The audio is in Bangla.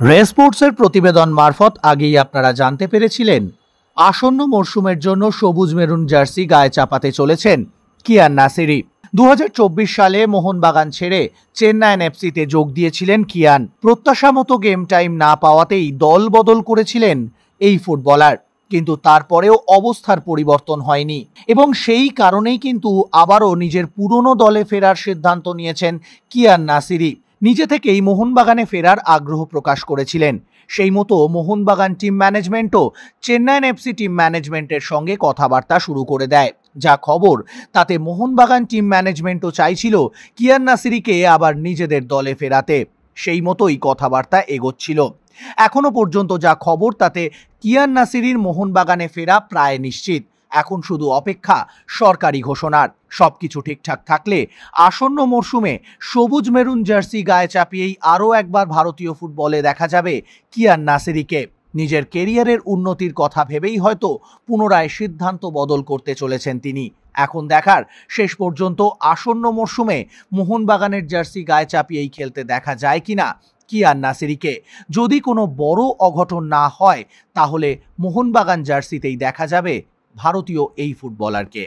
রেসপোর্টসের প্রতিবেদন মারফত আগেই আপনারা জানতে পেরেছিলেন আসন্ন মরশুমের জন্য সবুজ মেরুন জার্সি গায়ে চাপাতে চলেছেন কিয়ান নাসিরি। 2024 সালে মোহনবাগান ছেড়ে চেন্নাইন এফসিতে যোগ দিয়েছিলেন কিয়ান। প্রত্যাশা মতো গেম টাইম না পাওয়াতেই দল বদল করেছিলেন এই ফুটবলার, কিন্তু তারপরেও অবস্থার পরিবর্তন হয়নি এবং সেই কারণেই কিন্তু আবারও নিজের পুরনো দলে ফেরার সিদ্ধান্ত নিয়েছেন কিয়ান নাসিরি। নিজে থেকেই মোহনবাগানে ফেরার আগ্রহ প্রকাশ করেছিলেন। সেই মতো মোহনবাগান টিম ম্যানেজমেন্টও চেন্নাইন এফসি টিম ম্যানেজমেন্টের সঙ্গে কথাবার্তা শুরু করে দেয়। যা খবর তাতে মোহনবাগান টিম ম্যানেজমেন্টও চাইছিল কিয়ান নাসিরিকে আবার নিজেদের দলে ফেরাতে। সেই মতোই কথাবার্তা এগোচ্ছিল। এখনো পর্যন্ত যা খবর তাতে কিয়ান নাসিরির মোহনবাগানে ফেরা প্রায় নিশ্চিত। এখন শুধু অপেক্ষা সরকারি ঘোষণার। সবকিছু ঠিকঠাক থাকলে আসন্ন মরশুমে সবুজ মেরুন জার্সি গায়ে চাপিয়েই আরও একবার ভারতীয় ফুটবলে দেখা যাবে কিয়ান নাসিরিকে। নিজের কেরিয়ারের উন্নতির কথা ভেবেই হয়তো পুনরায় সিদ্ধান্ত বদল করতে চলেছেন তিনি। এখন দেখার শেষ পর্যন্ত আসন্ন মরশুমে মোহনবাগানের জার্সি গায়ে চাপিয়েই খেলতে দেখা যায় কিনা কিয়ান নাসিরিকে। যদি কোনো বড় অঘটন না হয় তাহলে মোহনবাগান জার্সিতেই দেখা যাবে ভারতীয় এই ফুটবলারকে।